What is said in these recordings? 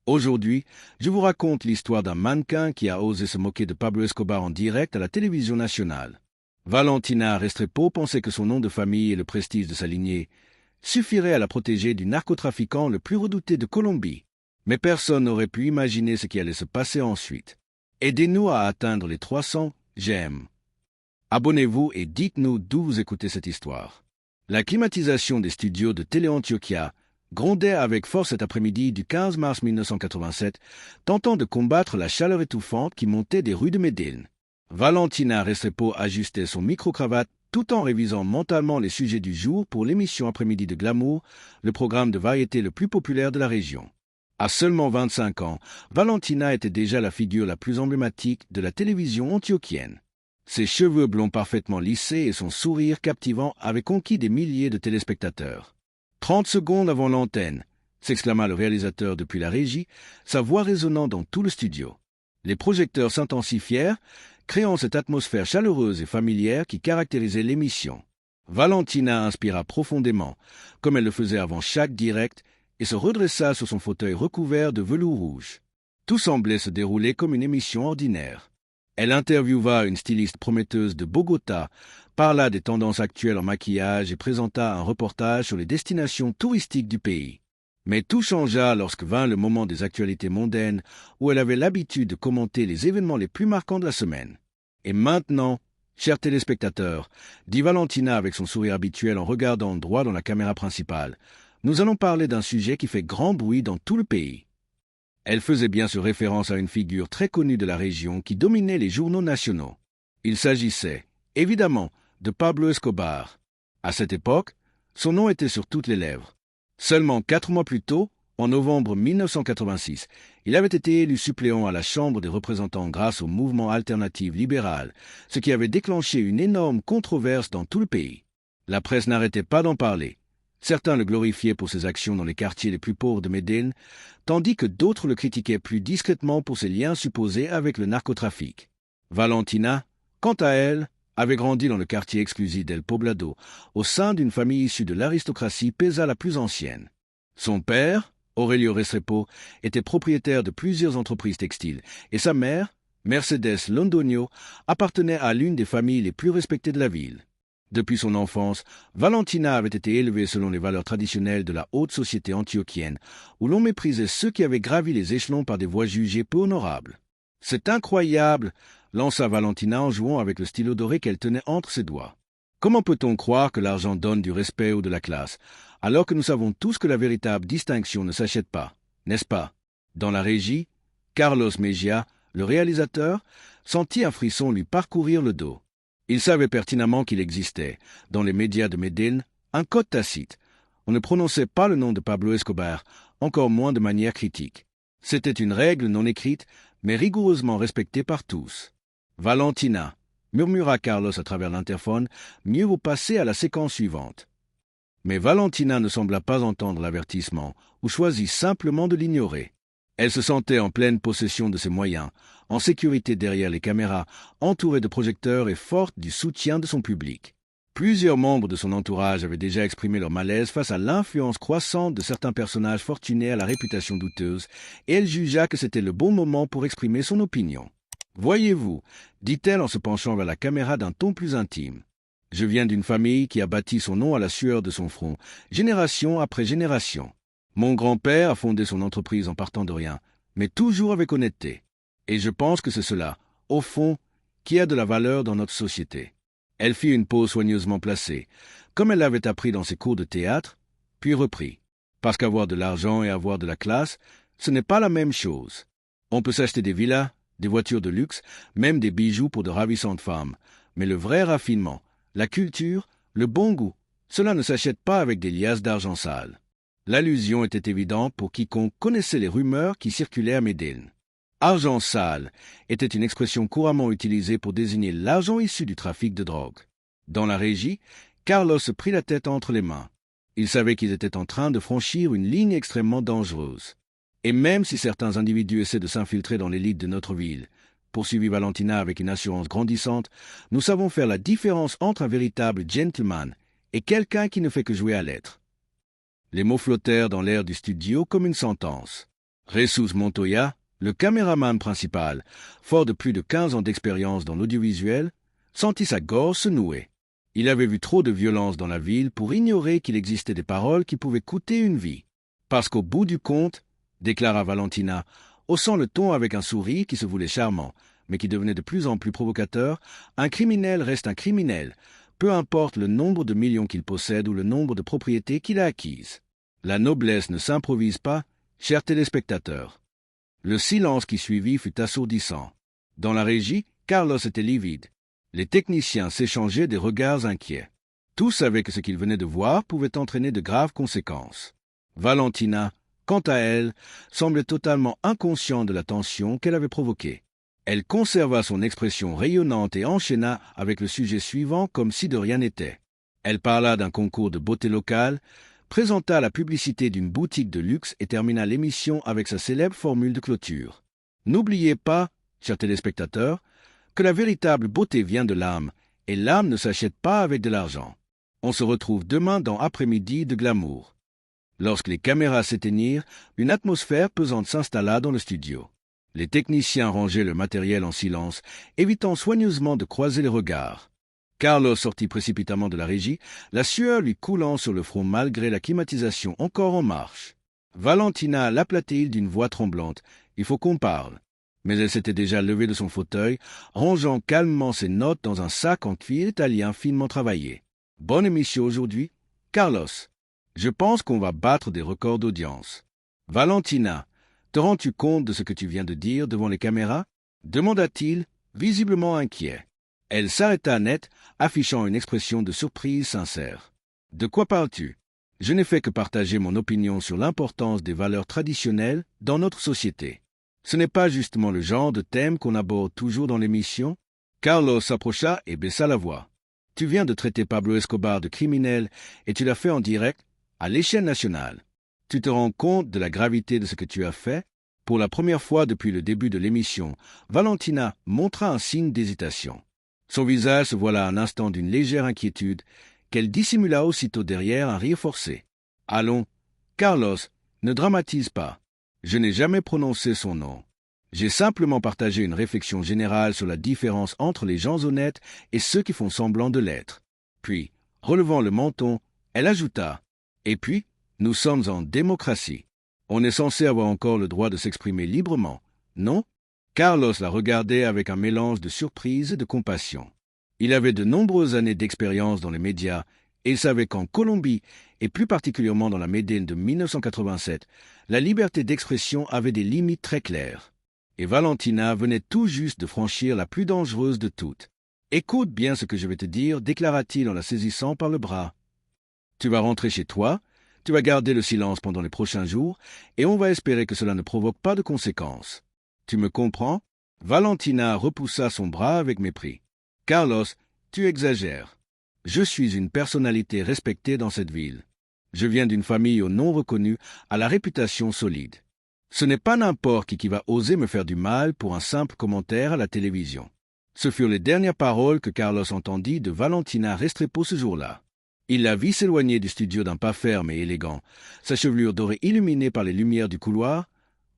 Aujourd'hui, je vous raconte l'histoire d'un mannequin qui a osé se moquer de Pablo Escobar en direct à la télévision nationale. Valentina Restrepo pensait que son nom de famille et le prestige de sa lignée suffiraient à la protéger du narcotrafiquant le plus redouté de Colombie. Mais personne n'aurait pu imaginer ce qui allait se passer ensuite. Aidez-nous à atteindre les 300 j'aime. Abonnez-vous et dites-nous d'où vous écoutez cette histoire. La climatisation des studios de Télé Antioquia grondait avec force cet après-midi du 15 mars 1987, tentant de combattre la chaleur étouffante qui montait des rues de Medellín. Valentina Restrepo ajustait son micro-cravate tout en révisant mentalement les sujets du jour pour l'émission après-midi de Glamour, le programme de variété le plus populaire de la région. À seulement 25 ans, Valentina était déjà la figure la plus emblématique de la télévision antioquienne. Ses cheveux blonds parfaitement lissés et son sourire captivant avaient conquis des milliers de téléspectateurs. 30 secondes avant l'antenne, s'exclama le réalisateur depuis la régie, sa voix résonnant dans tout le studio. Les projecteurs s'intensifièrent, créant cette atmosphère chaleureuse et familière qui caractérisait l'émission. Valentina inspira profondément, comme elle le faisait avant chaque direct, et se redressa sur son fauteuil recouvert de velours rouge. Tout semblait se dérouler comme une émission ordinaire. Elle interviewa une styliste prometteuse de Bogota, parla des tendances actuelles en maquillage et présenta un reportage sur les destinations touristiques du pays. Mais tout changea lorsque vint le moment des actualités mondaines où elle avait l'habitude de commenter les événements les plus marquants de la semaine. Et maintenant, chers téléspectateurs, dit Valentina avec son sourire habituel en regardant droit dans la caméra principale, nous allons parler d'un sujet qui fait grand bruit dans tout le pays. Elle faisait bien sûr référence à une figure très connue de la région qui dominait les journaux nationaux. Il s'agissait, évidemment, de Pablo Escobar. À cette époque, son nom était sur toutes les lèvres. Seulement 4 mois plus tôt, en novembre 1986, il avait été élu suppléant à la Chambre des représentants grâce au mouvement alternatif libéral, ce qui avait déclenché une énorme controverse dans tout le pays. La presse n'arrêtait pas d'en parler. Certains le glorifiaient pour ses actions dans les quartiers les plus pauvres de Medellín, tandis que d'autres le critiquaient plus discrètement pour ses liens supposés avec le narcotrafic. Valentina, quant à elle, avait grandi dans le quartier exclusif d'El Poblado, au sein d'une famille issue de l'aristocratie pesa la plus ancienne. Son père, Aurelio Restrepo, était propriétaire de plusieurs entreprises textiles, et sa mère, Mercedes Londoño, appartenait à l'une des familles les plus respectées de la ville. Depuis son enfance, Valentina avait été élevée selon les valeurs traditionnelles de la haute société antioquienne, où l'on méprisait ceux qui avaient gravi les échelons par des voies jugées peu honorables. « C'est incroyable !» lança Valentina en jouant avec le stylo doré qu'elle tenait entre ses doigts. « Comment peut-on croire que l'argent donne du respect ou de la classe, alors que nous savons tous que la véritable distinction ne s'achète pas, n'est-ce pas ?» Dans la régie, Carlos Mejia, le réalisateur, sentit un frisson lui parcourir le dos. Il savait pertinemment qu'il existait, dans les médias de Medellín, un code tacite. On ne prononçait pas le nom de Pablo Escobar, encore moins de manière critique. C'était une règle non écrite, mais rigoureusement respectée par tous. « Valentina », murmura Carlos à travers l'interphone, « mieux vaut passer à la séquence suivante. » Mais Valentina ne sembla pas entendre l'avertissement, ou choisit simplement de l'ignorer. Elle se sentait en pleine possession de ses moyens, en sécurité derrière les caméras, entourée de projecteurs et forte du soutien de son public. Plusieurs membres de son entourage avaient déjà exprimé leur malaise face à l'influence croissante de certains personnages fortunés à la réputation douteuse, et elle jugea que c'était le bon moment pour exprimer son opinion. « Voyez-vous, dit-elle en se penchant vers la caméra d'un ton plus intime. Je viens d'une famille qui a bâti son nom à la sueur de son front, génération après génération. Mon grand-père a fondé son entreprise en partant de rien, mais toujours avec honnêteté. Et je pense que c'est cela, au fond, qui a de la valeur dans notre société. » Elle fit une pause soigneusement placée, comme elle l'avait appris dans ses cours de théâtre, puis reprit. Parce qu'avoir de l'argent et avoir de la classe, ce n'est pas la même chose. On peut s'acheter des villas, des voitures de luxe, même des bijoux pour de ravissantes femmes, mais le vrai raffinement, la culture, le bon goût, cela ne s'achète pas avec des liasses d'argent sale. L'allusion était évidente pour quiconque connaissait les rumeurs qui circulaient à Medellín. Argent sale était une expression couramment utilisée pour désigner l'argent issu du trafic de drogue. Dans la régie, Carlos se prit la tête entre les mains. Il savait qu'ils étaient en train de franchir une ligne extrêmement dangereuse. Et même si certains individus essaient de s'infiltrer dans l'élite de notre ville, poursuivit Valentina avec une assurance grandissante, nous savons faire la différence entre un véritable gentleman et quelqu'un qui ne fait que jouer à l'être. Les mots flottèrent dans l'air du studio comme une sentence. Jesus Montoya, le caméraman principal, fort de plus de 15 ans d'expérience dans l'audiovisuel, sentit sa gorge se nouer. Il avait vu trop de violence dans la ville pour ignorer qu'il existait des paroles qui pouvaient coûter une vie. Parce qu'au bout du compte, déclara Valentina, haussant le ton avec un sourire qui se voulait charmant, mais qui devenait de plus en plus provocateur, un criminel reste un criminel, peu importe le nombre de millions qu'il possède ou le nombre de propriétés qu'il a acquises. La noblesse ne s'improvise pas, chers téléspectateurs. Le silence qui suivit fut assourdissant. Dans la régie, Carlos était livide. Les techniciens s'échangeaient des regards inquiets. Tous savaient que ce qu'ils venaient de voir pouvait entraîner de graves conséquences. Valentina, quant à elle, semblait totalement inconsciente de la tension qu'elle avait provoquée. Elle conserva son expression rayonnante et enchaîna avec le sujet suivant comme si de rien n'était. Elle parla d'un concours de beauté locale, présenta la publicité d'une boutique de luxe et termina l'émission avec sa célèbre formule de clôture. N'oubliez pas, chers téléspectateurs, que la véritable beauté vient de l'âme, et l'âme ne s'achète pas avec de l'argent. On se retrouve demain dans Après-midi de Glamour. Lorsque les caméras s'éteignirent, une atmosphère pesante s'installa dans le studio. Les techniciens rangeaient le matériel en silence, évitant soigneusement de croiser les regards. Carlos sortit précipitamment de la régie, la sueur lui coulant sur le front malgré la climatisation encore en marche. Valentina l'aplatit d'une voix tremblante. « Il faut qu'on parle. » Mais elle s'était déjà levée de son fauteuil, rangeant calmement ses notes dans un sac en cuir italien finement travaillé. « Bonne émission aujourd'hui, Carlos. Je pense qu'on va battre des records d'audience. »« Valentina, te rends-tu compte de ce que tu viens de dire devant les caméras ?» demanda-t-il, visiblement inquiet. Elle s'arrêta net, affichant une expression de surprise sincère. « De quoi parles-tu ? Je n'ai fait que partager mon opinion sur l'importance des valeurs traditionnelles dans notre société. Ce n'est pas justement le genre de thème qu'on aborde toujours dans l'émission ?» Carlos s'approcha et baissa la voix. « Tu viens de traiter Pablo Escobar de criminel et tu l'as fait en direct, à l'échelle nationale. Tu te rends compte de la gravité de ce que tu as fait ? » Pour la première fois depuis le début de l'émission, Valentina montra un signe d'hésitation. Son visage se voila un instant d'une légère inquiétude, qu'elle dissimula aussitôt derrière un rire forcé. « Allons, Carlos, ne dramatise pas. Je n'ai jamais prononcé son nom. J'ai simplement partagé une réflexion générale sur la différence entre les gens honnêtes et ceux qui font semblant de l'être. » Puis, relevant le menton, elle ajouta « Et puis, nous sommes en démocratie. On est censé avoir encore le droit de s'exprimer librement, non ?» Carlos la regardait avec un mélange de surprise et de compassion. Il avait de nombreuses années d'expérience dans les médias et il savait qu'en Colombie, et plus particulièrement dans la Médine de 1987, la liberté d'expression avait des limites très claires. Et Valentina venait tout juste de franchir la plus dangereuse de toutes. « Écoute bien ce que je vais te dire, » déclara-t-il en la saisissant par le bras. « Tu vas rentrer chez toi, tu vas garder le silence pendant les prochains jours, et on va espérer que cela ne provoque pas de conséquences. Tu me comprends ?» Valentina repoussa son bras avec mépris. « Carlos, tu exagères. Je suis une personnalité respectée dans cette ville. Je viens d'une famille au nom reconnu, à la réputation solide. Ce n'est pas n'importe qui va oser me faire du mal pour un simple commentaire à la télévision. » Ce furent les dernières paroles que Carlos entendit de Valentina Restrepo ce jour-là. Il la vit s'éloigner du studio d'un pas ferme et élégant, sa chevelure dorée illuminée par les lumières du couloir,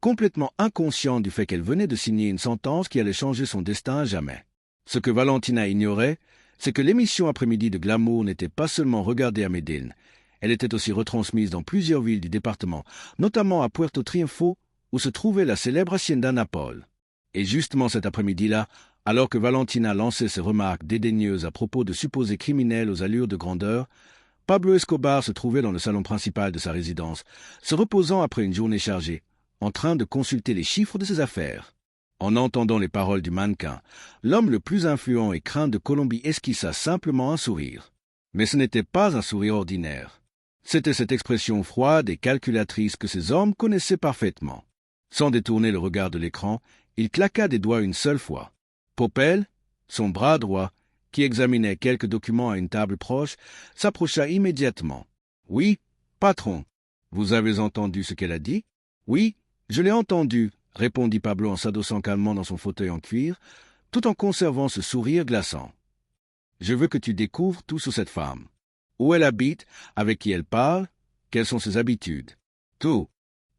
complètement inconsciente du fait qu'elle venait de signer une sentence qui allait changer son destin à jamais. Ce que Valentina ignorait, c'est que l'émission Après-midi de Glamour n'était pas seulement regardée à Medellín, elle était aussi retransmise dans plusieurs villes du département, notamment à Puerto Triunfo, où se trouvait la célèbre Hacienda Napol. Et justement cet après-midi-là, alors que Valentina lançait ses remarques dédaigneuses à propos de supposés criminels aux allures de grandeur, Pablo Escobar se trouvait dans le salon principal de sa résidence, se reposant après une journée chargée, en train de consulter les chiffres de ses affaires. En entendant les paroles du mannequin, l'homme le plus influent et craint de Colombie esquissa simplement un sourire. Mais ce n'était pas un sourire ordinaire. C'était cette expression froide et calculatrice que ces hommes connaissaient parfaitement. Sans détourner le regard de l'écran, il claqua des doigts une seule fois. Popel, son bras droit, qui examinait quelques documents à une table proche, s'approcha immédiatement. « Oui, patron, vous avez entendu ce qu'elle a dit ?»« Oui, je l'ai entendu, » répondit Pablo en s'adossant calmement dans son fauteuil en cuir, tout en conservant ce sourire glaçant. « Je veux que tu découvres tout sur cette femme. Où elle habite, avec qui elle parle, quelles sont ses habitudes. Tout.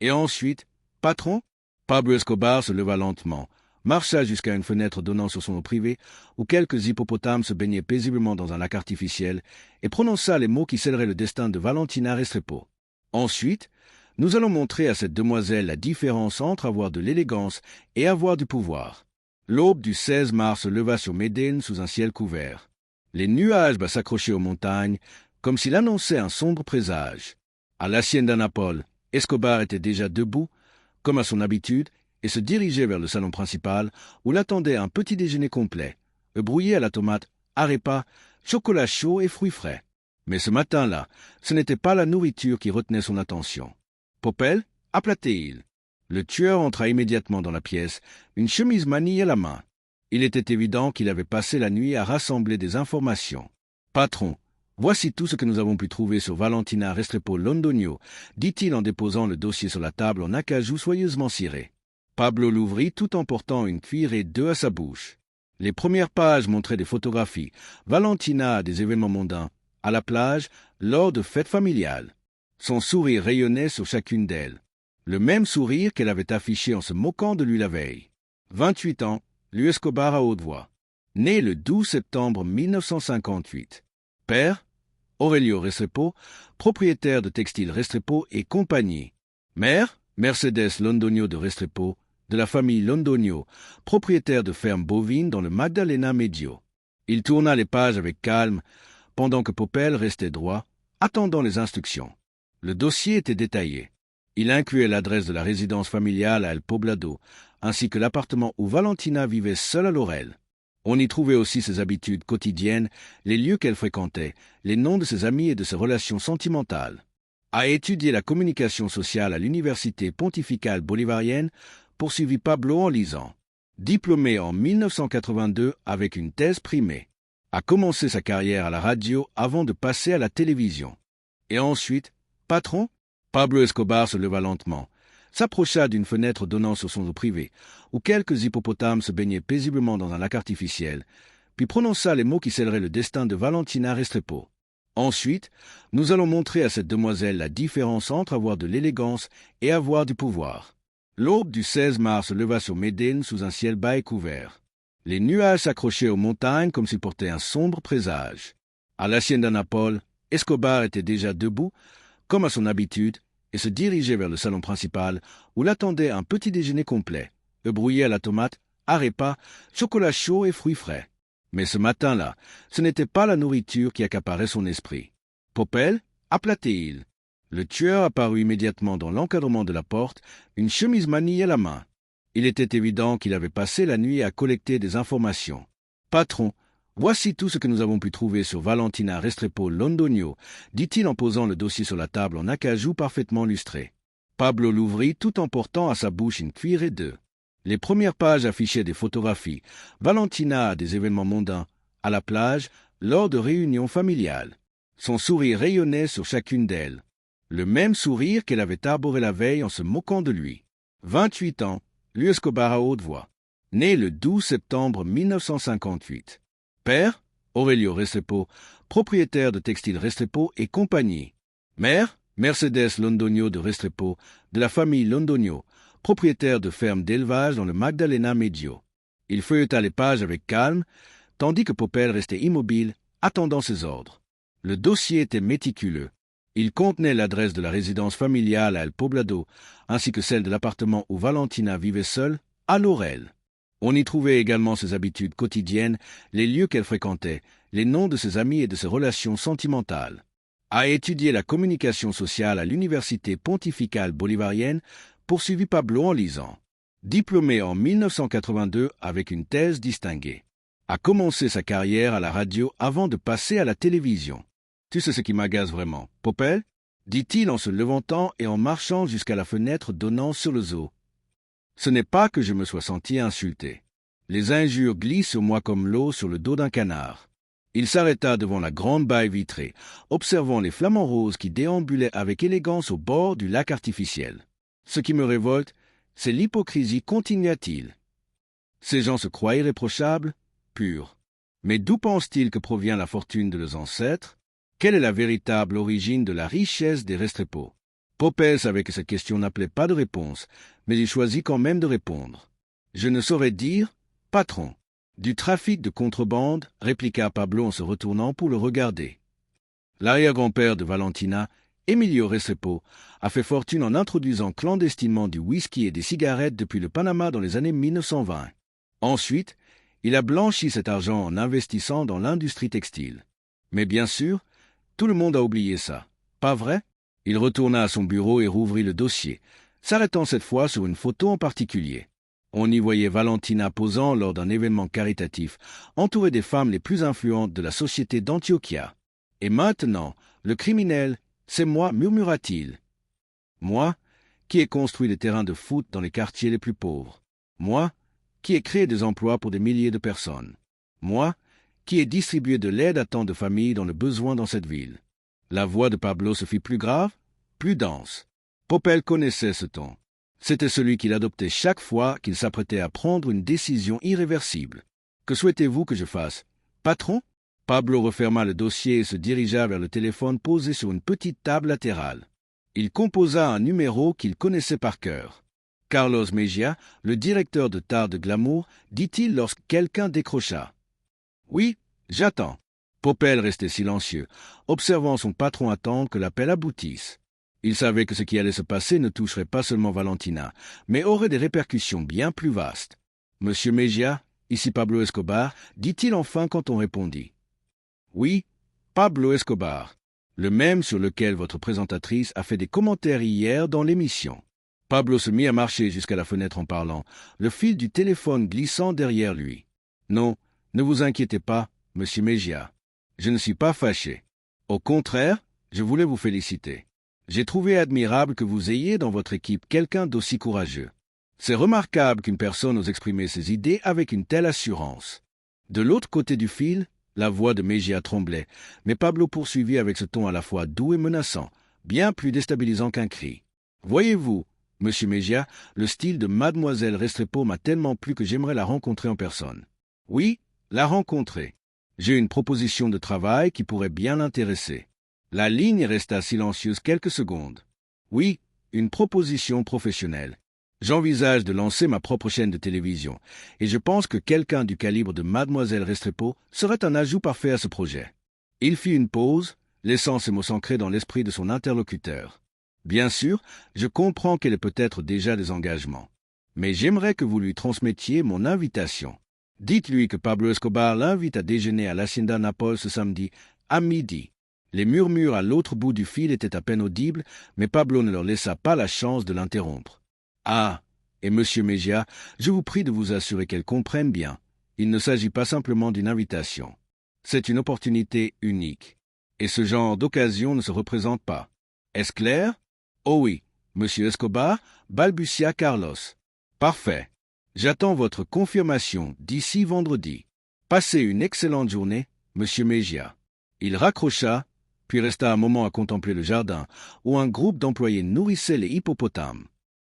Et ensuite, Patron? Pablo Escobar se leva lentement, marcha jusqu'à une fenêtre donnant sur son eau privée, où quelques hippopotames se baignaient paisiblement dans un lac artificiel, et prononça les mots qui scelleraient le destin de Valentina Restrepo. Ensuite, nous allons montrer à cette demoiselle la différence entre avoir de l'élégance et avoir du pouvoir. L'aube du 16 mars se leva sur Médine sous un ciel couvert. Les nuages s'accrochaient aux montagnes, comme s'il annonçait un sombre présage. À l'Hacienda Naples, Escobar était déjà debout, comme à son habitude, et se dirigeait vers le salon principal, où l'attendait un petit déjeuner complet, brouillé à la tomate, arepa, chocolat chaud et fruits frais. Mais ce matin-là, ce n'était pas la nourriture qui retenait son attention. Popel, aplatait-il. Le tueur entra immédiatement dans la pièce, une chemise manille à la main. Il était évident qu'il avait passé la nuit à rassembler des informations. « Patron, voici tout ce que nous avons pu trouver sur Valentina Restrepo Londonio, dit-il en déposant le dossier sur la table en acajou soigneusement ciré. Pablo l'ouvrit tout en portant une cuillerée d'œufs à sa bouche. Les premières pages montraient des photographies. Valentina à des événements mondains, à la plage, lors de fêtes familiales. Son sourire rayonnait sur chacune d'elles. Le même sourire qu'elle avait affiché en se moquant de lui la veille. 28 ans, lui Escobar à haute voix. Né le 12 septembre 1958. Père, Aurelio Restrepo, propriétaire de textiles Restrepo et compagnie. Mère, Mercedes Londonio de Restrepo, de la famille Londonio, propriétaire de fermes bovines dans le Magdalena Medio. Il tourna les pages avec calme, pendant que Popel restait droit, attendant les instructions. Le dossier était détaillé. Il incluait l'adresse de la résidence familiale à El Poblado, ainsi que l'appartement où Valentina vivait seule à Laurel. On y trouvait aussi ses habitudes quotidiennes, les lieux qu'elle fréquentait, les noms de ses amis et de ses relations sentimentales. A étudié la communication sociale à l'Université pontificale bolivarienne, poursuivit Pablo en lisant. Diplômé en 1982 avec une thèse primée. A commencé sa carrière à la radio avant de passer à la télévision. Et ensuite, patron? Pablo Escobar se leva lentement, s'approcha d'une fenêtre donnant sur son eau privée, où quelques hippopotames se baignaient paisiblement dans un lac artificiel, puis prononça les mots qui scelleraient le destin de Valentina Restrepo. Ensuite, nous allons montrer à cette demoiselle la différence entre avoir de l'élégance et avoir du pouvoir. L'aube du 16 mars se leva sur Médine sous un ciel bas et couvert. Les nuages s'accrochaient aux montagnes comme s'ils portaient un sombre présage. À l'Hacienda Naples, Escobar était déjà debout, comme à son habitude, et se dirigeait vers le salon principal, où l'attendait un petit déjeuner complet, brouillé à la tomate, arepa, chocolat chaud et fruits frais. Mais ce matin-là, ce n'était pas la nourriture qui accaparait son esprit. Popel, aplatait-il. Le tueur apparut immédiatement dans l'encadrement de la porte, une chemise manille à la main. Il était évident qu'il avait passé la nuit à collecter des informations. Patron, voici tout ce que nous avons pu trouver sur Valentina Restrepo Londonio, dit-il en posant le dossier sur la table en acajou parfaitement lustré. Pablo l'ouvrit tout en portant à sa bouche une cuillerée d'œufs. Les premières pages affichaient des photographies. Valentina à des événements mondains, à la plage, lors de réunions familiales. Son sourire rayonnait sur chacune d'elles. Le même sourire qu'elle avait arboré la veille en se moquant de lui. 28 ans, lui Escobar à haute voix. Né le 12 septembre 1958. Père, Aurelio Restrepo, propriétaire de textiles Restrepo et compagnie. Mère, Mercedes Londonio de Restrepo, de la famille Londonio, propriétaire de fermes d'élevage dans le Magdalena Medio. Il feuilleta les pages avec calme, tandis que Popel restait immobile, attendant ses ordres. Le dossier était méticuleux. Il contenait l'adresse de la résidence familiale à El Poblado, ainsi que celle de l'appartement où Valentina vivait seule, à Laurel. On y trouvait également ses habitudes quotidiennes, les lieux qu'elle fréquentait, les noms de ses amis et de ses relations sentimentales. A étudié la communication sociale à l'Université pontificale bolivarienne, poursuivit Pablo en lisant. Diplômé en 1982 avec une thèse distinguée. A commencé sa carrière à la radio avant de passer à la télévision. Tu sais ce qui m'agace vraiment, Popel? Dit-il en se levantant et en marchant jusqu'à la fenêtre donnant sur le zoo. Ce n'est pas que je me sois senti insulté. Les injures glissent sur moi comme l'eau sur le dos d'un canard. Il s'arrêta devant la grande baille vitrée, observant les flamants roses qui déambulaient avec élégance au bord du lac artificiel. Ce qui me révolte, c'est l'hypocrisie, continua-t-il. Ces gens se croient irréprochables, purs. Mais d'où pensent-ils que provient la fortune de leurs ancêtres? Quelle est la véritable origine de la richesse des Restrepo? Popel savait que cette question n'appelait pas de réponse, mais il choisit quand même de répondre. « Je ne saurais dire, patron. » « Du trafic de contrebande, répliqua Pablo en se retournant pour le regarder. L'arrière-grand-père de Valentina, Emilio Restrepo, a fait fortune en introduisant clandestinement du whisky et des cigarettes depuis le Panama dans les années 1920. Ensuite, il a blanchi cet argent en investissant dans l'industrie textile. Mais bien sûr, tout le monde a oublié ça. Pas vrai? Il retourna à son bureau et rouvrit le dossier, s'arrêtant cette fois sur une photo en particulier. On y voyait Valentina posant lors d'un événement caritatif, entourée des femmes les plus influentes de la société d'Antioquia. « Et maintenant, le criminel, c'est moi, murmura-t-il. Moi, qui ai construit des terrains de foot dans les quartiers les plus pauvres. Moi, qui ai créé des emplois pour des milliers de personnes. Moi, qui ai distribué de l'aide à tant de familles dans le besoin dans cette ville. » La voix de Pablo se fit plus grave, plus dense. Popel connaissait ce ton. C'était celui qu'il adoptait chaque fois qu'il s'apprêtait à prendre une décision irréversible. « Que souhaitez-vous que je fasse, patron ?» Pablo referma le dossier et se dirigea vers le téléphone posé sur une petite table latérale. Il composa un numéro qu'il connaissait par cœur. « Carlos Mejia, le directeur de Tard de Glamour, dit-il lorsque quelqu'un décrocha. « Oui, j'attends. » Popel restait silencieux, observant son patron attendre que l'appel aboutisse. Il savait que ce qui allait se passer ne toucherait pas seulement Valentina, mais aurait des répercussions bien plus vastes. « Monsieur Mejia, ici Pablo Escobar, dit-il enfin quand on répondit. « Oui, Pablo Escobar, le même sur lequel votre présentatrice a fait des commentaires hier dans l'émission. » Pablo se mit à marcher jusqu'à la fenêtre en parlant, le fil du téléphone glissant derrière lui. « Non, ne vous inquiétez pas, monsieur Mejia. Je ne suis pas fâché. Au contraire, je voulais vous féliciter. J'ai trouvé admirable que vous ayez dans votre équipe quelqu'un d'aussi courageux. C'est remarquable qu'une personne ose exprimer ses idées avec une telle assurance. » De l'autre côté du fil, la voix de Mejia tremblait, mais Pablo poursuivit avec ce ton à la fois doux et menaçant, bien plus déstabilisant qu'un cri. « Voyez-vous, monsieur Mejia, le style de mademoiselle Restrepo m'a tellement plu que j'aimerais la rencontrer en personne. »« Oui, la rencontrer. J'ai une proposition de travail qui pourrait bien l'intéresser. » La ligne resta silencieuse quelques secondes. « Oui, une proposition professionnelle. J'envisage de lancer ma propre chaîne de télévision, et je pense que quelqu'un du calibre de mademoiselle Restrepo serait un ajout parfait à ce projet. » Il fit une pause, laissant ces mots s'ancrer dans l'esprit de son interlocuteur. « Bien sûr, je comprends qu'elle ait peut-être déjà des engagements, mais j'aimerais que vous lui transmettiez mon invitation. Dites-lui que Pablo Escobar l'invite à déjeuner à l'Hacienda Naples ce samedi, à midi. » Les murmures à l'autre bout du fil étaient à peine audibles, mais Pablo ne leur laissa pas la chance de l'interrompre. « Ah, et monsieur Mejia, je vous prie de vous assurer qu'elle comprenne bien. Il ne s'agit pas simplement d'une invitation. C'est une opportunité unique. Et ce genre d'occasion ne se représente pas. Est-ce clair? »« Oh oui, monsieur Escobar, balbutia Carlos. »« Parfait. J'attends votre confirmation d'ici vendredi. Passez une excellente journée, monsieur Mejia. » Il raccrocha, puis resta un moment à contempler le jardin, où un groupe d'employés nourrissait les hippopotames.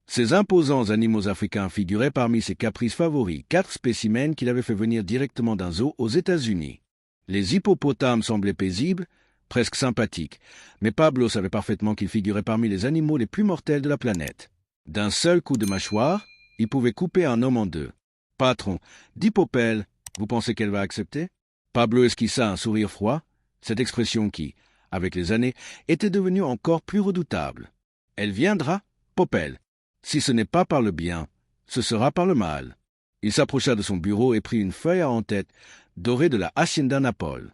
Ces imposants animaux africains figuraient parmi ses caprices favoris, 4 spécimens qu'il avait fait venir directement d'un zoo aux États-Unis. Les hippopotames semblaient paisibles, presque sympathiques, mais Pablo savait parfaitement qu'ils figuraient parmi les animaux les plus mortels de la planète. D'un seul coup de mâchoire, ils pouvaient couper un homme en deux. « Patron, dit Popel, vous pensez qu'elle va accepter ?» Pablo esquissa un sourire froid, cette expression qui, avec les années, était devenue encore plus redoutable. « Elle viendra, Popel. Si ce n'est pas par le bien, ce sera par le mal. » Il s'approcha de son bureau et prit une feuille à en-tête, dorée de la Hacienda Naples.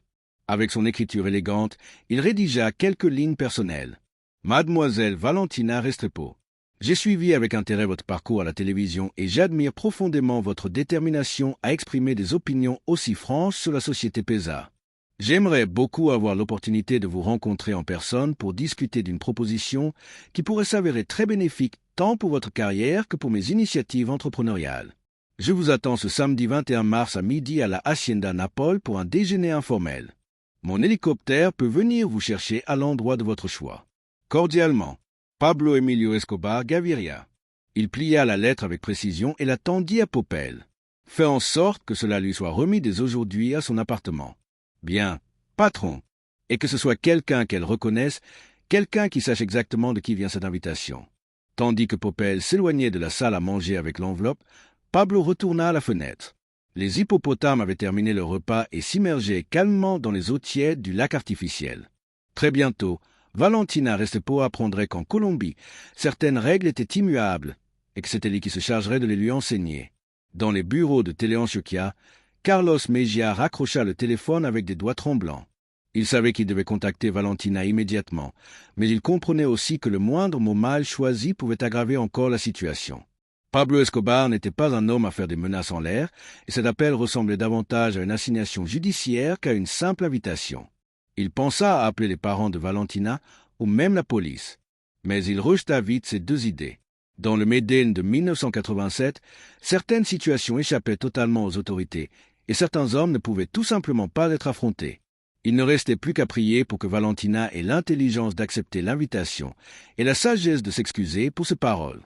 Avec son écriture élégante, il rédigea quelques lignes personnelles. « Mademoiselle Valentina Restrepo, j'ai suivi avec intérêt votre parcours à la télévision et j'admire profondément votre détermination à exprimer des opinions aussi franches sur la société PESA. J'aimerais beaucoup avoir l'opportunité de vous rencontrer en personne pour discuter d'une proposition qui pourrait s'avérer très bénéfique tant pour votre carrière que pour mes initiatives entrepreneuriales. Je vous attends ce samedi 21 mars à midi à la Hacienda Naples pour un déjeuner informel. Mon hélicoptère peut venir vous chercher à l'endroit de votre choix. Cordialement, Pablo Emilio Escobar Gaviria. » Il plia la lettre avec précision et la tendit à Popel. « Fais en sorte que cela lui soit remis dès aujourd'hui à son appartement. » « Bien, patron. Et que ce soit quelqu'un qu'elle reconnaisse, Quelqu'un qui sache exactement de qui vient cette invitation. Tandis que Popel s'éloignait de la salle à manger avec l'enveloppe, Pablo retourna à la fenêtre. Les hippopotames avaient terminé leur repas et s'immergeaient calmement dans les eaux tièdes du lac artificiel. Très bientôt, Valentina Restrepo apprendrait qu'en Colombie, certaines règles étaient immuables et que c'était lui qui se chargerait de les lui enseigner. Dans les bureaux de Teleantioquia, Carlos Mejia raccrocha le téléphone avec des doigts tremblants. Il savait qu'il devait contacter Valentina immédiatement, mais il comprenait aussi que le moindre mot mal choisi pouvait aggraver encore la situation. Pablo Escobar n'était pas un homme à faire des menaces en l'air, et cet appel ressemblait davantage à une assignation judiciaire qu'à une simple invitation. Il pensa à appeler les parents de Valentina ou même la police, mais il rejeta vite ces deux idées. Dans le Medellín de 1987, certaines situations échappaient totalement aux autorités, et certains hommes ne pouvaient tout simplement pas être affrontés. Il ne restait plus qu'à prier pour que Valentina ait l'intelligence d'accepter l'invitation et la sagesse de s'excuser pour ses paroles.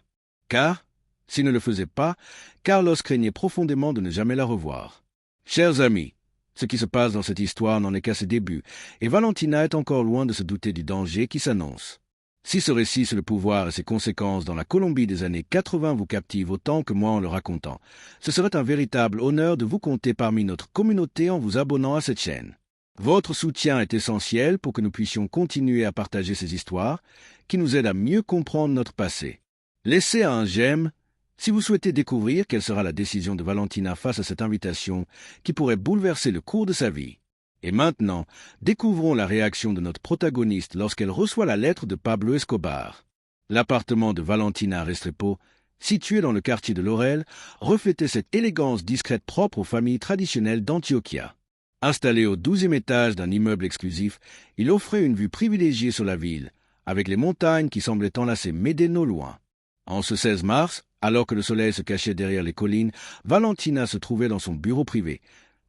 Car, s'il ne le faisait pas, Carlos craignait profondément de ne jamais la revoir. Chers amis, ce qui se passe dans cette histoire n'en est qu'à ses débuts, et Valentina est encore loin de se douter du danger qui s'annonce. Si ce récit sur le pouvoir et ses conséquences dans la Colombie des années 80 vous captive autant que moi en le racontant, ce serait un véritable honneur de vous compter parmi notre communauté en vous abonnant à cette chaîne. Votre soutien est essentiel pour que nous puissions continuer à partager ces histoires qui nous aident à mieux comprendre notre passé. Laissez un j'aime si vous souhaitez découvrir quelle sera la décision de Valentina face à cette invitation qui pourrait bouleverser le cours de sa vie. Et maintenant, découvrons la réaction de notre protagoniste lorsqu'elle reçoit la lettre de Pablo Escobar. L'appartement de Valentina Restrepo, situé dans le quartier de Laurel, reflétait cette élégance discrète propre aux familles traditionnelles d'Antioquia. Installé au 12e étage d'un immeuble exclusif, il offrait une vue privilégiée sur la ville, avec les montagnes qui semblaient enlacer Medellín au loin. En ce 16 mars, alors que le soleil se cachait derrière les collines, Valentina se trouvait dans son bureau privé,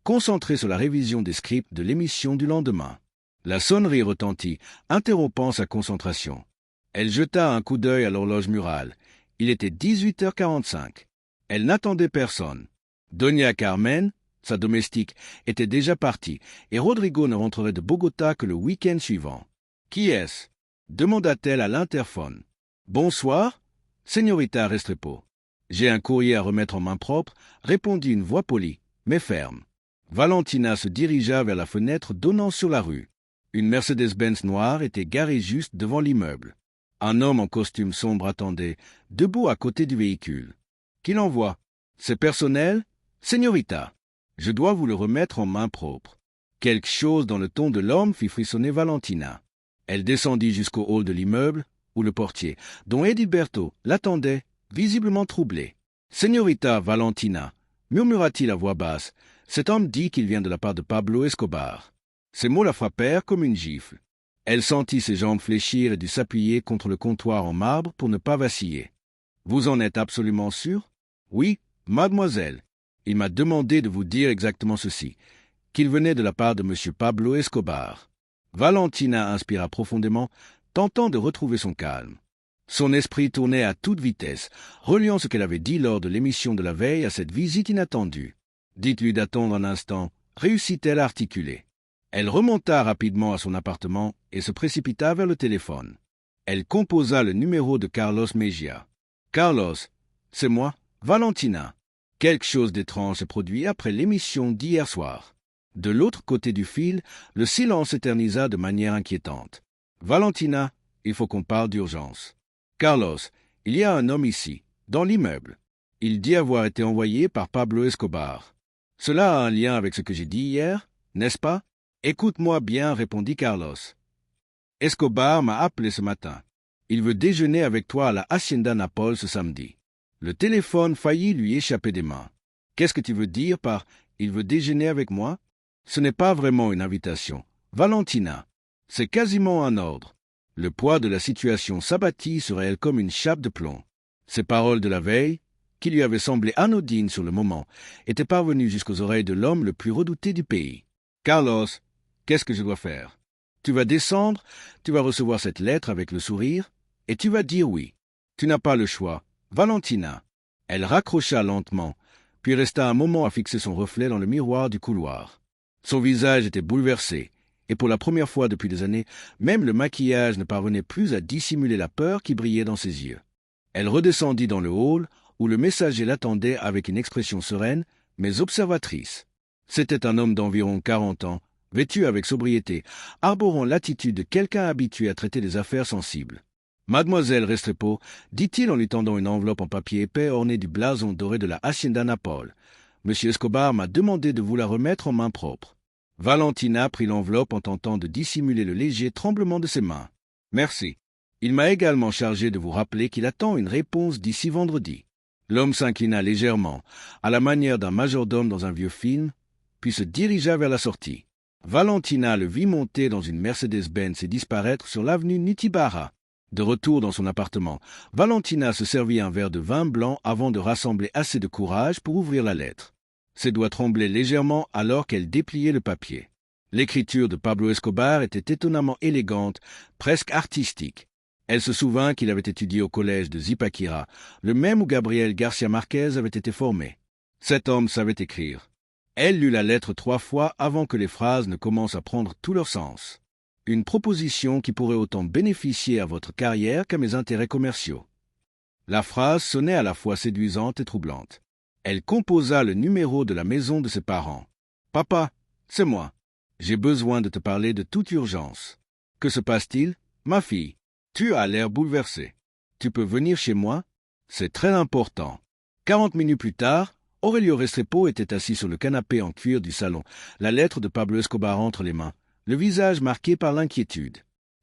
concentrée sur la révision des scripts de l'émission du lendemain. La sonnerie retentit, interrompant sa concentration. Elle jeta un coup d'œil à l'horloge murale. Il était 18h45. Elle n'attendait personne. Doña Carmen, sa domestique, était déjà partie, et Rodrigo ne rentrerait de Bogota que le week-end suivant. « Qui est-ce » demanda-t-elle à l'interphone. « Bonsoir, Señorita Restrepo. »« J'ai un courrier à remettre en main propre » répondit une voix polie, mais ferme. Valentina se dirigea vers la fenêtre donnant sur la rue. Une Mercedes-Benz noire était garée juste devant l'immeuble. Un homme en costume sombre attendait, debout à côté du véhicule. « Qui l'envoie ?»« C'est personnel, Señorita. Je dois vous le remettre en main propre. » Quelque chose dans le ton de l'homme fit frissonner Valentina. Elle descendit jusqu'au hall de l'immeuble, où le portier, dont Edilberto, l'attendait, visiblement troublé. « Señorita Valentina, » murmura-t-il à voix basse, « cet homme dit qu'il vient de la part de Pablo Escobar. » Ces mots la frappèrent comme une gifle. Elle sentit ses jambes fléchir et dut s'appuyer contre le comptoir en marbre pour ne pas vaciller. « Vous en êtes absolument sûr ?»« Oui, mademoiselle. Il m'a demandé de vous dire exactement ceci, qu'il venait de la part de M. Pablo Escobar. » Valentina inspira profondément, tentant de retrouver son calme. Son esprit tournait à toute vitesse, reliant ce qu'elle avait dit lors de l'émission de la veille à cette visite inattendue. « Dites-lui d'attendre un instant », réussit-elle à articuler. Elle remonta rapidement à son appartement et se précipita vers le téléphone. Elle composa le numéro de Carlos Mejia. « Carlos, c'est moi, Valentina. » Quelque chose d'étrange se produit après l'émission d'hier soir. De l'autre côté du fil, le silence s'éternisa de manière inquiétante. « Valentina, il faut qu'on parle d'urgence. »« Carlos, il y a un homme ici, dans l'immeuble. Il dit avoir été envoyé par Pablo Escobar. Cela a un lien avec ce que j'ai dit hier, n'est-ce pas ? » « Écoute-moi bien, répondit Carlos. Escobar m'a appelé ce matin. Il veut déjeuner avec toi à la Hacienda Napol ce samedi. » Le téléphone faillit lui échapper des mains. « Qu'est-ce que tu veux dire par « il veut déjeuner avec moi » ? Ce n'est pas vraiment une invitation. Valentina, c'est quasiment un ordre. Le poids de la situation s'abattit sur elle comme une chape de plomb. Ces paroles de la veille, qui lui avaient semblé anodines sur le moment, étaient parvenues jusqu'aux oreilles de l'homme le plus redouté du pays. « Carlos, qu'est-ce que je dois faire ? Tu vas descendre, tu vas recevoir cette lettre avec le sourire, et tu vas dire oui. Tu n'as pas le choix. Valentina. » Elle raccrocha lentement, puis resta un moment à fixer son reflet dans le miroir du couloir. Son visage était bouleversé, et pour la première fois depuis des années, même le maquillage ne parvenait plus à dissimuler la peur qui brillait dans ses yeux. Elle redescendit dans le hall, où le messager l'attendait avec une expression sereine, mais observatrice. C'était un homme d'environ 40 ans, vêtu avec sobriété, arborant l'attitude de quelqu'un habitué à traiter des affaires sensibles. « Mademoiselle Restrepo, dit-il en lui tendant une enveloppe en papier épais ornée du blason doré de la Hacienda Naples. Monsieur Escobar m'a demandé de vous la remettre en main propre. » Valentina prit l'enveloppe en tentant de dissimuler le léger tremblement de ses mains. « Merci. Il m'a également chargé de vous rappeler qu'il attend une réponse d'ici vendredi. » L'homme s'inclina légèrement, à la manière d'un majordome dans un vieux film, puis se dirigea vers la sortie. Valentina le vit monter dans une Mercedes-Benz et disparaître sur l'avenue Nitibara. De retour dans son appartement, Valentina se servit un verre de vin blanc avant de rassembler assez de courage pour ouvrir la lettre. Ses doigts tremblaient légèrement alors qu'elle dépliait le papier. L'écriture de Pablo Escobar était étonnamment élégante, presque artistique. Elle se souvint qu'il avait étudié au collège de Zipaquira, le même où Gabriel Garcia Marquez avait été formé. Cet homme savait écrire. Elle lut la lettre 3 fois avant que les phrases ne commencent à prendre tout leur sens. Une proposition qui pourrait autant bénéficier à votre carrière qu'à mes intérêts commerciaux. La phrase sonnait à la fois séduisante et troublante. Elle composa le numéro de la maison de ses parents. « Papa, c'est moi. J'ai besoin de te parler de toute urgence. Que se passe-t-il, ma fille? Tu as l'air bouleversée. Tu peux venir chez moi? C'est très important. » 40 minutes plus tard, Aurelio Restrepo était assis sur le canapé en cuir du salon, la lettre de Pablo Escobar entre les mains, le visage marqué par l'inquiétude.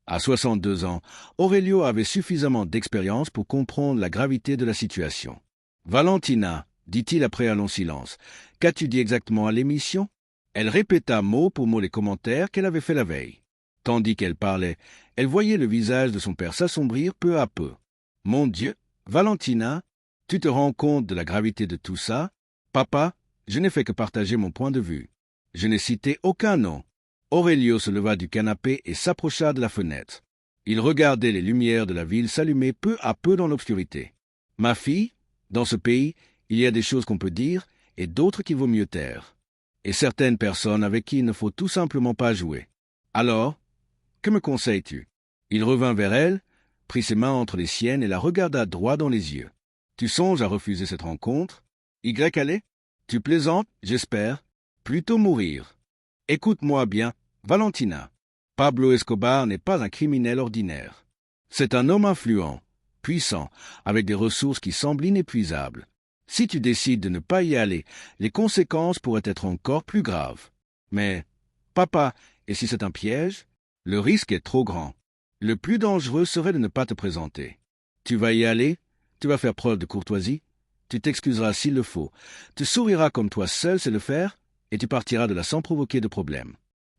À 62 ans, Aurelio avait suffisamment d'expérience pour comprendre la gravité de la situation. « Valentina, dit-il après un long silence, qu'as-tu dit exactement à l'émission ?» Elle répéta mot pour mot les commentaires qu'elle avait faits la veille. Tandis qu'elle parlait, elle voyait le visage de son père s'assombrir peu à peu. « Mon Dieu, Valentina, tu te rends compte de la gravité de tout ça? Papa, je n'ai fait que partager mon point de vue. Je n'ai cité aucun nom. » Aurelio se leva du canapé et s'approcha de la fenêtre. Il regardait les lumières de la ville s'allumer peu à peu dans l'obscurité. « Ma fille, dans ce pays, il y a des choses qu'on peut dire et d'autres qu'il vaut mieux taire. Et certaines personnes avec qui il ne faut tout simplement pas jouer. Alors, que me conseilles-tu » Il revint vers elle, prit ses mains entre les siennes et la regarda droit dans les yeux. « Tu songes à refuser cette rencontre? Y-aller? Tu plaisantes, j'espère. Plutôt mourir. Écoute-moi bien, Valentina. Pablo Escobar n'est pas un criminel ordinaire. C'est un homme influent, puissant, avec des ressources qui semblent inépuisables. Si tu décides de ne pas y aller, les conséquences pourraient être encore plus graves. Mais, papa, et si c'est un piège? Le risque est trop grand. Le plus dangereux serait de ne pas te présenter. Tu vas y aller, tu vas faire preuve de courtoisie, tu t'excuseras s'il le faut, tu souriras comme toi seul sais le faire, et tu partiras de là sans provoquer de problème. »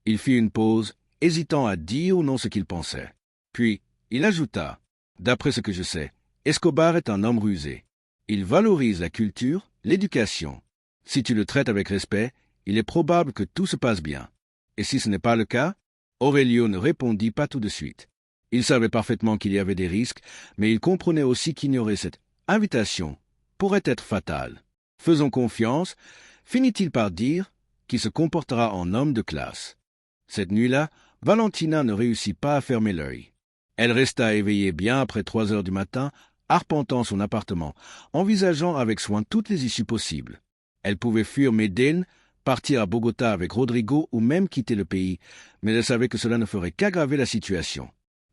Il fit une pause, hésitant à dire ou non ce qu'il pensait. Puis, il ajouta, « D'après ce que je sais, Escobar est un homme rusé. Il valorise la culture, l'éducation. Si tu le traites avec respect, il est probable que tout se passe bien. Et si ce n'est pas le cas? » Aurelio ne répondit pas tout de suite. Il savait parfaitement qu'il y avait des risques, mais il comprenait aussi qu'ignorer cette invitation pourrait être fatale. Faisons confiance, finit-il par dire, qui se comportera en homme de classe. Cette nuit-là, Valentina ne réussit pas à fermer l'œil. Elle resta éveillée bien après 3 heures du matin, arpentant son appartement, envisageant avec soin toutes les issues possibles. Elle pouvait fuir Medellín, partir à Bogota avec Rodrigo ou même quitter le pays, mais elle savait que cela ne ferait qu'aggraver la situation.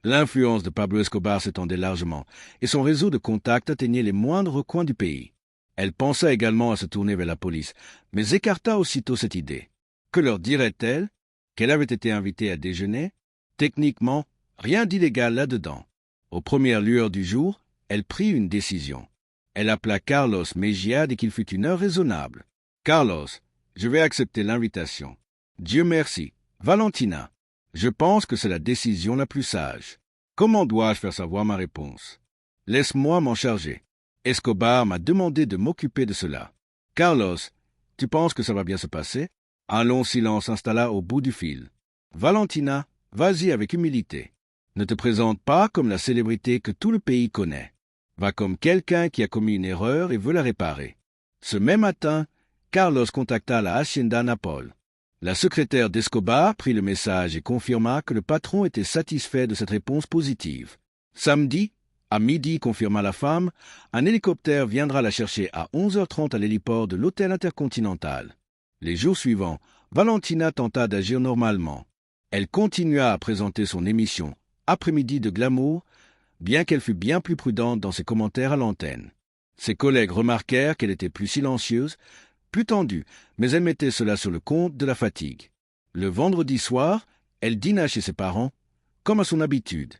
L'influence de Pablo Escobar s'étendait largement, et son réseau de contacts atteignait les moindres recoins du pays. Elle pensa également à se tourner vers la police, mais écarta aussitôt cette idée. Que leur dirait-elle? Qu'elle avait été invitée à déjeuner? Techniquement, rien d'illégal là-dedans. Aux premières lueurs du jour, elle prit une décision. Elle appela Carlos Mejia dès qu'il fut une heure raisonnable. « Carlos, je vais accepter l'invitation. Dieu merci. Valentina, je pense que c'est la décision la plus sage. Comment dois-je faire savoir ma réponse? Laisse-moi m'en charger. Escobar m'a demandé de m'occuper de cela. Carlos, tu penses que ça va bien se passer? » Un long silence s'installa au bout du fil. « Valentina, vas-y avec humilité. Ne te présente pas comme la célébrité que tout le pays connaît. Va comme quelqu'un qui a commis une erreur et veut la réparer. » Ce même matin, Carlos contacta la Hacienda Naples. La secrétaire d'Escobar prit le message et confirma que le patron était satisfait de cette réponse positive. Samedi, à midi, confirma la femme, un hélicoptère viendra la chercher à 11h30 à l'héliport de l'hôtel Intercontinental. Les jours suivants, Valentina tenta d'agir normalement. Elle continua à présenter son émission Après-midi de glamour, bien qu'elle fût bien plus prudente dans ses commentaires à l'antenne. Ses collègues remarquèrent qu'elle était plus silencieuse, plus tendue, mais elle mettait cela sur le compte de la fatigue. Le vendredi soir, elle dîna chez ses parents, comme à son habitude.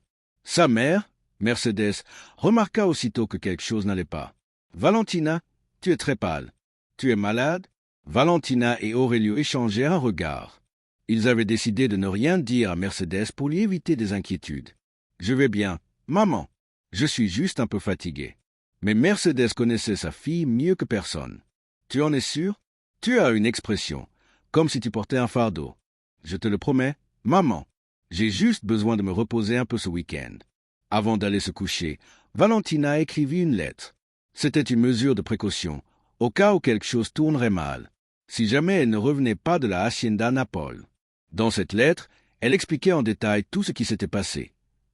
Sa mère, Mercedes, remarqua aussitôt que quelque chose n'allait pas. « Valentina, tu es très pâle. Tu es malade ?» Valentina et Aurelio échangèrent un regard. Ils avaient décidé de ne rien dire à Mercedes pour lui éviter des inquiétudes. « Je vais bien, maman. Je suis juste un peu fatigué. » Mais Mercedes connaissait sa fille mieux que personne. « Tu en es sûr? Tu as une expression, comme si tu portais un fardeau. Je te le promets, maman. J'ai juste besoin de me reposer un peu ce week-end. » Avant d'aller se coucher, Valentina écrivit une lettre. C'était une mesure de précaution, au cas où quelque chose tournerait mal, si jamais elle ne revenait pas de la Hacienda Naples. Dans cette lettre, elle expliquait en détail tout ce qui s'était passé.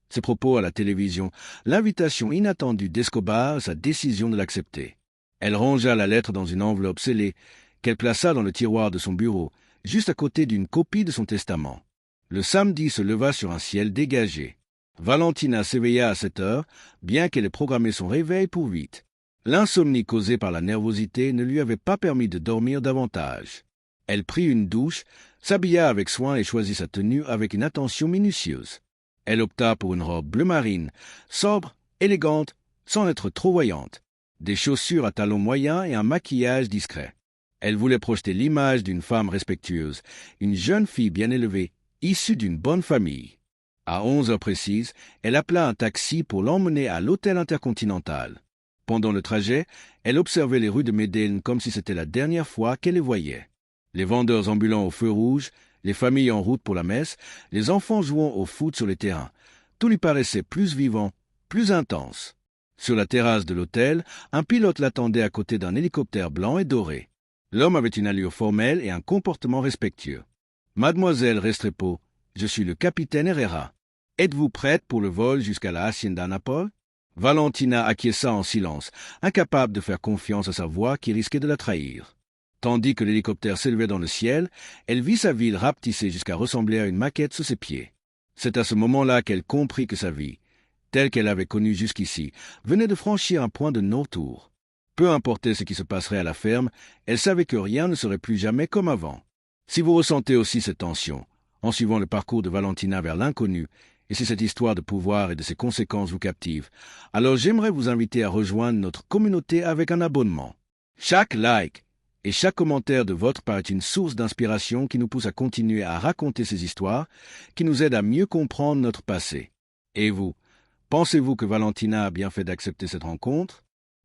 Ses propos à la télévision, l'invitation inattendue d'Escobar, sa décision de l'accepter. Elle rangea la lettre dans une enveloppe scellée, qu'elle plaça dans le tiroir de son bureau, juste à côté d'une copie de son testament. Le samedi se leva sur un ciel dégagé. Valentina s'éveilla à 7 heures, bien qu'elle ait programmé son réveil pour 8. L'insomnie causée par la nervosité ne lui avait pas permis de dormir davantage. Elle prit une douche, s'habilla avec soin et choisit sa tenue avec une attention minutieuse. Elle opta pour une robe bleu marine, sobre, élégante, sans être trop voyante, des chaussures à talons moyens et un maquillage discret. Elle voulait projeter l'image d'une femme respectueuse, une jeune fille bien élevée, issue d'une bonne famille. À 11 heures précises, elle appela un taxi pour l'emmener à l'hôtel Intercontinental. Pendant le trajet, elle observait les rues de Medellín comme si c'était la dernière fois qu'elle les voyait. Les vendeurs ambulants au feu rouge, les familles en route pour la messe, les enfants jouant au foot sur les terrains. Tout lui paraissait plus vivant, plus intense. Sur la terrasse de l'hôtel, un pilote l'attendait à côté d'un hélicoptère blanc et doré. L'homme avait une allure formelle et un comportement respectueux. « Mademoiselle Restrepo, je suis le capitaine Herrera. Êtes-vous prête pour le vol jusqu'à la Hacienda Naples ?» Valentina acquiesça en silence, incapable de faire confiance à sa voix qui risquait de la trahir. Tandis que l'hélicoptère s'élevait dans le ciel, elle vit sa ville rapetissée jusqu'à ressembler à une maquette sous ses pieds. C'est à ce moment-là qu'elle comprit que sa vie, telle qu'elle avait connue jusqu'ici, venait de franchir un point de non-retour. Peu importait ce qui se passerait à la ferme, elle savait que rien ne serait plus jamais comme avant. Si vous ressentez aussi cette tension, en suivant le parcours de Valentina vers l'inconnu, et si cette histoire de pouvoir et de ses conséquences vous captive, alors j'aimerais vous inviter à rejoindre notre communauté avec un abonnement. Chaque like et chaque commentaire de votre part est une source d'inspiration qui nous pousse à continuer à raconter ces histoires, qui nous aide à mieux comprendre notre passé. Et vous, pensez-vous que Valentina a bien fait d'accepter cette rencontre?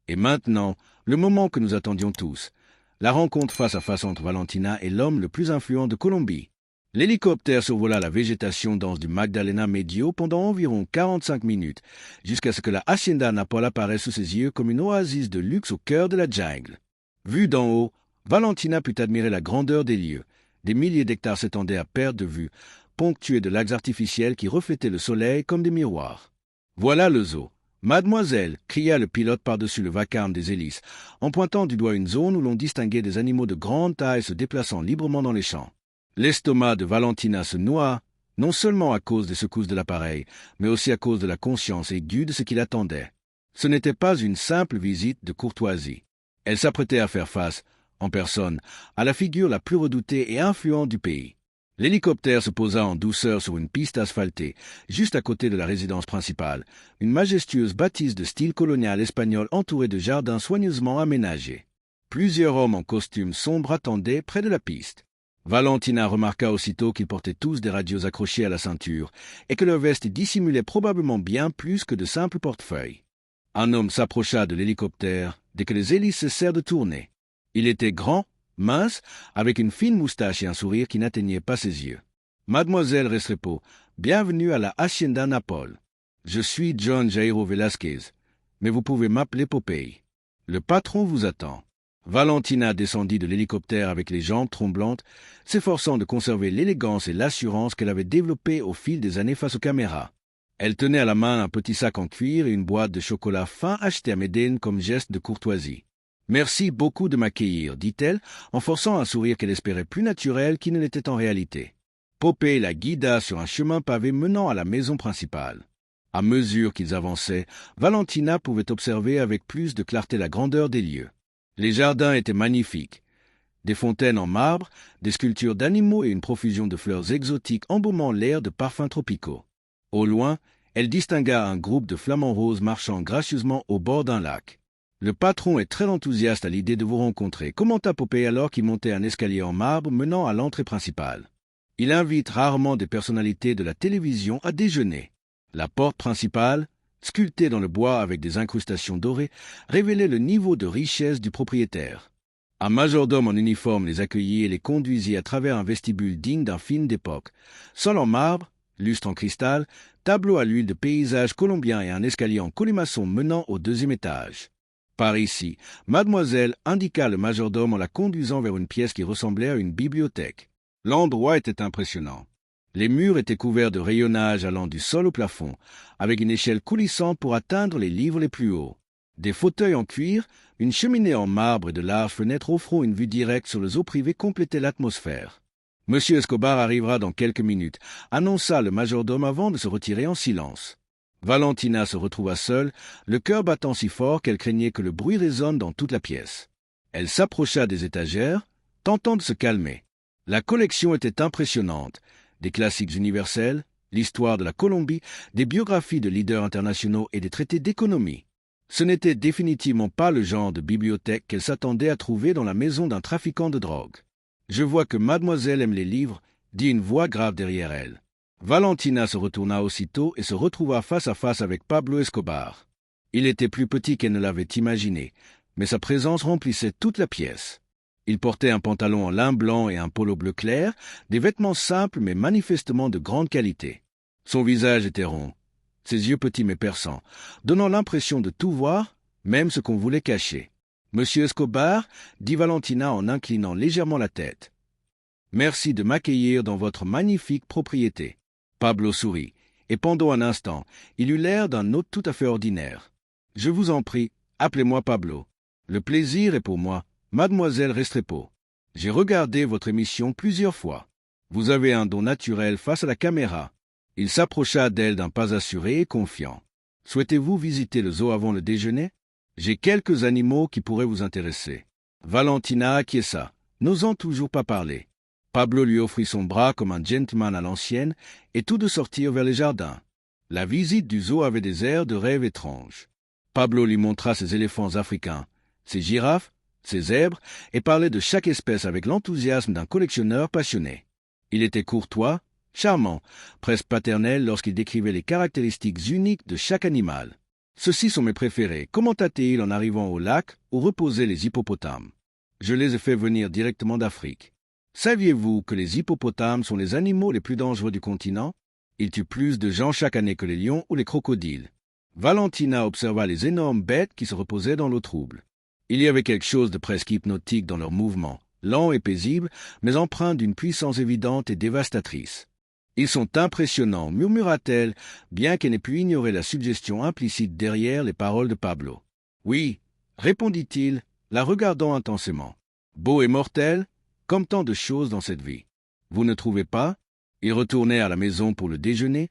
Et maintenant, le moment que nous attendions tous, la rencontre face à face entre Valentina et l'homme le plus influent de Colombie. L'hélicoptère survola la végétation dense du Magdalena Medio pendant environ 45 minutes, jusqu'à ce que la Hacienda Naples apparaisse sous ses yeux comme une oasis de luxe au cœur de la jungle. Vue d'en haut, Valentina put admirer la grandeur des lieux. Des milliers d'hectares s'étendaient à perte de vue, ponctués de lacs artificiels qui reflétaient le soleil comme des miroirs. « Voilà le zoo. Mademoiselle » cria le pilote par-dessus le vacarme des hélices, en pointant du doigt une zone où l'on distinguait des animaux de grande taille se déplaçant librement dans les champs. L'estomac de Valentina se noua, non seulement à cause des secousses de l'appareil, mais aussi à cause de la conscience aiguë de ce qui l'attendait. Ce n'était pas une simple visite de courtoisie. Elle s'apprêtait à faire face, en personne, à la figure la plus redoutée et influente du pays. L'hélicoptère se posa en douceur sur une piste asphaltée, juste à côté de la résidence principale, une majestueuse bâtisse de style colonial espagnol entourée de jardins soigneusement aménagés. Plusieurs hommes en costume sombre attendaient près de la piste. Valentina remarqua aussitôt qu'ils portaient tous des radios accrochés à la ceinture et que leur veste dissimulait probablement bien plus que de simples portefeuilles. Un homme s'approcha de l'hélicoptère dès que les hélices cessèrent de tourner. Il était grand, mince, avec une fine moustache et un sourire qui n'atteignait pas ses yeux. « Mademoiselle Restrepo, bienvenue à la Hacienda Naples. Je suis John Jairo Velasquez, mais vous pouvez m'appeler Popeye. Le patron vous attend. » Valentina descendit de l'hélicoptère avec les jambes tremblantes, s'efforçant de conserver l'élégance et l'assurance qu'elle avait développées au fil des années face aux caméras. Elle tenait à la main un petit sac en cuir et une boîte de chocolat fin achetée à Médine comme geste de courtoisie. « Merci beaucoup de m'accueillir, dit-elle, en forçant un sourire qu'elle espérait plus naturel qu'il ne l'était en réalité. Popeye la guida sur un chemin pavé menant à la maison principale. À mesure qu'ils avançaient, Valentina pouvait observer avec plus de clarté la grandeur des lieux. Les jardins étaient magnifiques. Des fontaines en marbre, des sculptures d'animaux et une profusion de fleurs exotiques embaumant l'air de parfums tropicaux. Au loin, elle distingua un groupe de flamants roses marchant gracieusement au bord d'un lac. « Le patron est très enthousiaste à l'idée de vous rencontrer », commenta Popeye alors qu'il montait un escalier en marbre menant à l'entrée principale. « Il invite rarement des personnalités de la télévision à déjeuner. » La porte principale, sculptée dans le bois avec des incrustations dorées, révélait le niveau de richesse du propriétaire. Un majordome en uniforme les accueillit et les conduisit à travers un vestibule digne d'un film d'époque. Sol en marbre, lustre en cristal, tableau à l'huile de paysages colombiens et un escalier en colimaçon menant au deuxième étage. Par ici, mademoiselle indiqua le majordome en la conduisant vers une pièce qui ressemblait à une bibliothèque. L'endroit était impressionnant. Les murs étaient couverts de rayonnage allant du sol au plafond, avec une échelle coulissante pour atteindre les livres les plus hauts. Des fauteuils en cuir, une cheminée en marbre et de larges fenêtres offrant une vue directe sur le zoo privé complétaient l'atmosphère. « Monsieur Escobar arrivera dans quelques minutes », annonça le majordome avant de se retirer en silence. Valentina se retrouva seule, le cœur battant si fort qu'elle craignait que le bruit résonne dans toute la pièce. Elle s'approcha des étagères, tentant de se calmer. La collection était impressionnante. Des classiques universels, l'histoire de la Colombie, des biographies de leaders internationaux et des traités d'économie. Ce n'était définitivement pas le genre de bibliothèque qu'elle s'attendait à trouver dans la maison d'un trafiquant de drogue. « Je vois que mademoiselle aime les livres », dit une voix grave derrière elle. Valentina se retourna aussitôt et se retrouva face à face avec Pablo Escobar. Il était plus petit qu'elle ne l'avait imaginé, mais sa présence remplissait toute la pièce. Il portait un pantalon en lin blanc et un polo bleu clair, des vêtements simples mais manifestement de grande qualité. Son visage était rond, ses yeux petits mais perçants, donnant l'impression de tout voir, même ce qu'on voulait cacher. « Monsieur Escobar » dit Valentina en inclinant légèrement la tête. « Merci de m'accueillir dans votre magnifique propriété. » Pablo sourit, et pendant un instant, il eut l'air d'un hôte tout à fait ordinaire. « Je vous en prie, appelez-moi Pablo. Le plaisir est pour moi, mademoiselle Restrepo. J'ai regardé votre émission plusieurs fois. Vous avez un don naturel face à la caméra. » Il s'approcha d'elle d'un pas assuré et confiant. « Souhaitez-vous visiter le zoo avant le déjeuner? J'ai quelques animaux qui pourraient vous intéresser. » Valentina acquiesça, n'osant toujours pas parler. Pablo lui offrit son bras comme un gentleman à l'ancienne et tous deux sortirent vers les jardins. La visite du zoo avait des airs de rêve étranges. Pablo lui montra ses éléphants africains, ses girafes, ses zèbres et parlait de chaque espèce avec l'enthousiasme d'un collectionneur passionné. Il était courtois, charmant, presque paternel lorsqu'il décrivait les caractéristiques uniques de chaque animal. « Ceux-ci sont mes préférés », commenta-t-il en arrivant au lac où reposaient les hippopotames. « Je les ai fait venir directement d'Afrique. Saviez-vous que les hippopotames sont les animaux les plus dangereux du continent? Ils tuent plus de gens chaque année que les lions ou les crocodiles. » Valentina observa les énormes bêtes qui se reposaient dans l'eau trouble. Il y avait quelque chose de presque hypnotique dans leurs mouvements, lents et paisibles, mais empreints d'une puissance évidente et dévastatrice. « Ils sont impressionnants », murmura-t-elle, bien qu'elle n'ait pu ignorer la suggestion implicite derrière les paroles de Pablo. « Oui », répondit-il, la regardant intensément. « Beau et mortel, comme tant de choses dans cette vie. Vous ne trouvez pas ?» Ils retournèrent à la maison pour le déjeuner,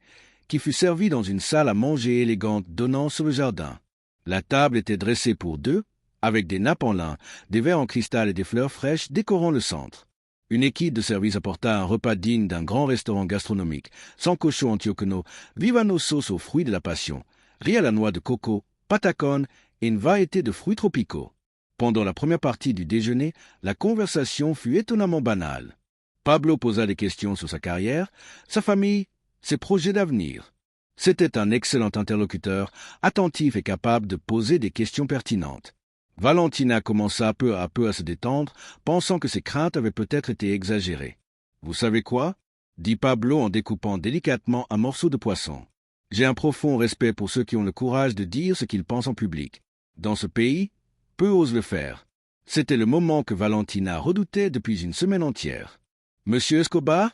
qui fut servi dans une salle à manger élégante donnant sur le jardin. La table était dressée pour deux, avec des nappes en lin, des verres en cristal et des fleurs fraîches décorant le centre. Une équipe de service apporta un repas digne d'un grand restaurant gastronomique, sancocho antioqueno, vivano sauce aux fruits de la passion, riz à la noix de coco, patacone et une variété de fruits tropicaux. Pendant la première partie du déjeuner, la conversation fut étonnamment banale. Pablo posa des questions sur sa carrière, sa famille, ses projets d'avenir. C'était un excellent interlocuteur, attentif et capable de poser des questions pertinentes. Valentina commença peu à peu à se détendre, pensant que ses craintes avaient peut-être été exagérées. « Vous savez quoi ?» dit Pablo en découpant délicatement un morceau de poisson. « J'ai un profond respect pour ceux qui ont le courage de dire ce qu'ils pensent en public. Dans ce pays, peu osent le faire. C'était le moment que Valentina redoutait depuis une semaine entière. « Monsieur Escobar »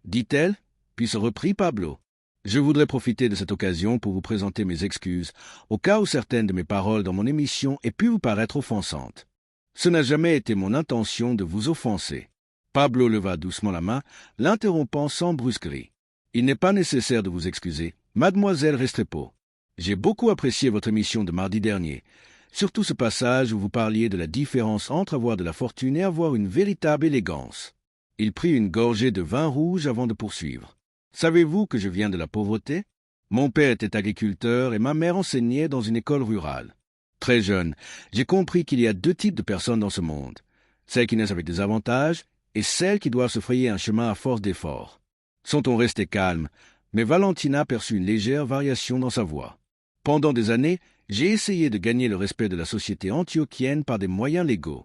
dit-elle, puis se reprit Pablo. « Je voudrais profiter de cette occasion pour vous présenter mes excuses, au cas où certaines de mes paroles dans mon émission aient pu vous paraître offensantes. Ce n'a jamais été mon intention de vous offenser. » Pablo leva doucement la main, l'interrompant sans brusquerie. « Il n'est pas nécessaire de vous excuser, mademoiselle Restrepo. J'ai beaucoup apprécié votre émission de mardi dernier, surtout ce passage où vous parliez de la différence entre avoir de la fortune et avoir une véritable élégance. » Il prit une gorgée de vin rouge avant de poursuivre. « Savez-vous que je viens de la pauvreté? Mon père était agriculteur et ma mère enseignait dans une école rurale. Très jeune, j'ai compris qu'il y a deux types de personnes dans ce monde, celles qui naissent avec des avantages et celles qui doivent se frayer un chemin à force d'efforts. » Sont-on resté calme, mais Valentina perçut une légère variation dans sa voix. « Pendant des années, j'ai essayé de gagner le respect de la société antiochienne par des moyens légaux.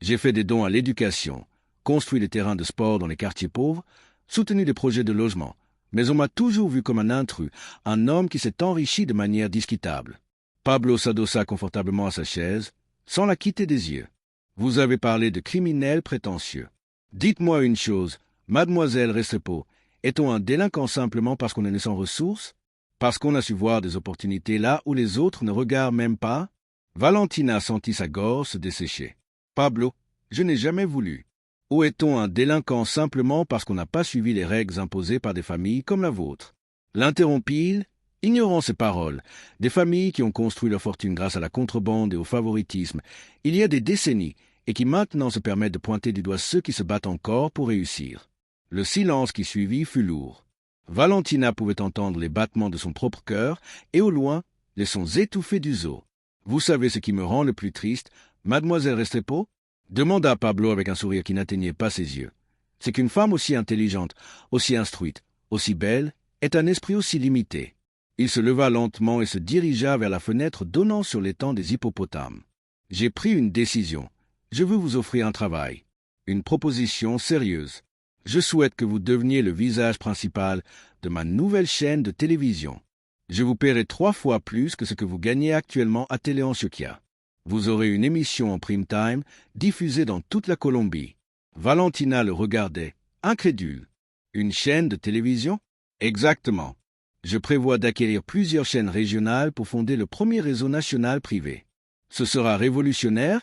J'ai fait des dons à l'éducation, construit des terrains de sport dans les quartiers pauvres, soutenu des projets de logement, mais on m'a toujours vu comme un intrus, un homme qui s'est enrichi de manière discutable. » Pablo s'adossa confortablement à sa chaise, sans la quitter des yeux. « Vous avez parlé de criminels prétentieux. Dites-moi une chose, mademoiselle Restrepo, est-on un délinquant simplement parce qu'on est né sans ressources? Parce qu'on a su voir des opportunités là où les autres ne regardent même pas? » Valentina sentit sa gorge se dessécher. « Pablo, je n'ai jamais voulu. Ou est-on un délinquant simplement parce qu'on n'a pas suivi les règles imposées par des familles comme la vôtre? » L'interrompit-il, ignorant ces paroles. Des familles qui ont construit leur fortune grâce à la contrebande et au favoritisme, il y a des décennies, et qui maintenant se permettent de pointer du doigt ceux qui se battent encore pour réussir. Le silence qui suivit fut lourd. Valentina pouvait entendre les battements de son propre cœur et au loin, les sons étouffés du zoo. « Vous savez ce qui me rend le plus triste, mademoiselle Restrepo ?» demanda Pablo avec un sourire qui n'atteignait pas ses yeux. « C'est qu'une femme aussi intelligente, aussi instruite, aussi belle, ait un esprit aussi limité. » Il se leva lentement et se dirigea vers la fenêtre donnant sur l'étang des hippopotames. « J'ai pris une décision. Je veux vous offrir un travail. Une proposition sérieuse. Je souhaite que vous deveniez le visage principal de ma nouvelle chaîne de télévision. Je vous paierai 3 fois plus que ce que vous gagnez actuellement à Télé Antioquia. Vous aurez une émission en prime time diffusée dans toute la Colombie. » Valentina le regardait, incrédule. « Une chaîne de télévision? » ?»« Exactement. Je prévois d'acquérir plusieurs chaînes régionales pour fonder le premier réseau national privé. Ce sera révolutionnaire.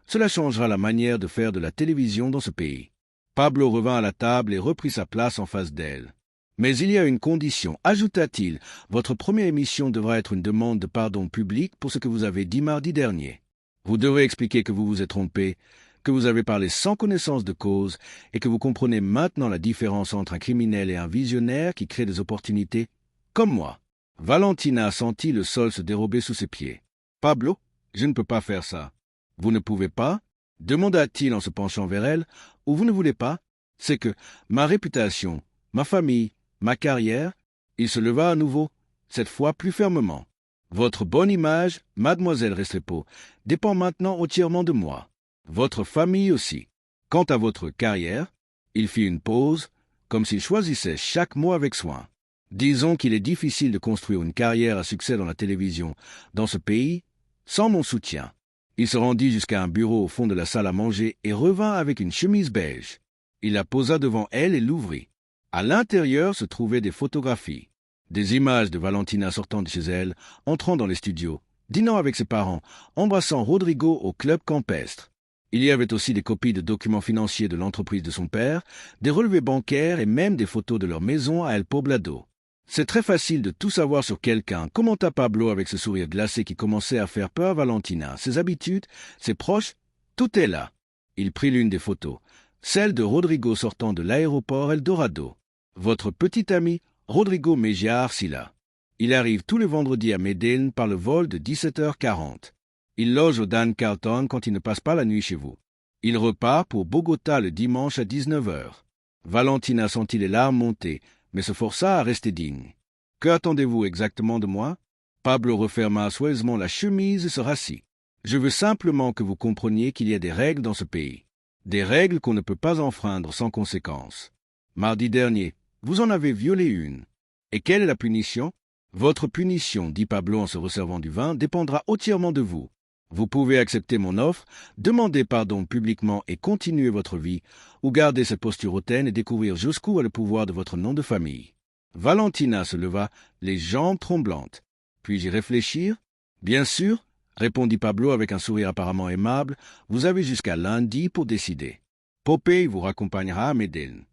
Cela changera la manière de faire de la télévision dans ce pays. » Pablo revint à la table et reprit sa place en face d'elle. « Mais il y a une condition, ajouta-t-il. Votre première émission devra être une demande de pardon public pour ce que vous avez dit mardi dernier. Vous devrez expliquer que vous vous êtes trompé, que vous avez parlé sans connaissance de cause et que vous comprenez maintenant la différence entre un criminel et un visionnaire qui crée des opportunités, comme moi. » Valentina sentit le sol se dérober sous ses pieds. « Pablo, je ne peux pas faire ça. »« Vous ne pouvez pas ?» demanda-t-il en se penchant vers elle. « Ou vous ne voulez pas? C'est que ma réputation, ma famille, ma carrière... » Il se leva à nouveau, cette fois plus fermement. « Votre bonne image, mademoiselle Restrepo, dépend maintenant entièrement de moi. Votre famille aussi. Quant à votre carrière... » Il fit une pause, comme s'il choisissait chaque mot avec soin. « Disons qu'il est difficile de construire une carrière à succès dans la télévision, dans ce pays, sans mon soutien. » Il se rendit jusqu'à un bureau au fond de la salle à manger et revint avec une chemise beige. Il la posa devant elle et l'ouvrit. À l'intérieur se trouvaient des photographies. Des images de Valentina sortant de chez elle, entrant dans les studios, dînant avec ses parents, embrassant Rodrigo au club campestre. Il y avait aussi des copies de documents financiers de l'entreprise de son père, des relevés bancaires et même des photos de leur maison à El Poblado. « C'est très facile de tout savoir sur quelqu'un, » commenta Pablo avec ce sourire glacé qui commençait à faire peur à Valentina. « Ses habitudes, ses proches, tout est là. » Il prit l'une des photos, celle de Rodrigo sortant de l'aéroport Eldorado. « Votre petit ami, Rodrigo Mejia Arcila. Il arrive tous les vendredis à Medellín par le vol de 17h40. Il loge au Dan Carlton quand il ne passe pas la nuit chez vous. Il repart pour Bogota le dimanche à 19h. » Valentina sentit les larmes monter, mais se força à rester digne. « Que attendez-vous exactement de moi ?» Pablo referma soigneusement la chemise et se rassit. « Je veux simplement que vous compreniez qu'il y a des règles dans ce pays. Des règles qu'on ne peut pas enfreindre sans conséquence. Mardi dernier, vous en avez violé une. Et quelle est la punition ? Votre punition, dit Pablo en se resservant du vin, dépendra entièrement de vous. Vous pouvez accepter mon offre, demander pardon publiquement et continuer votre vie, ou garder cette posture hautaine et découvrir jusqu'où est le pouvoir de votre nom de famille. Valentina se leva, les jambes tremblantes. Puis-je y réfléchir? Bien sûr, répondit Pablo avec un sourire apparemment aimable, vous avez jusqu'à lundi pour décider. Popeye vous raccompagnera à Medellín.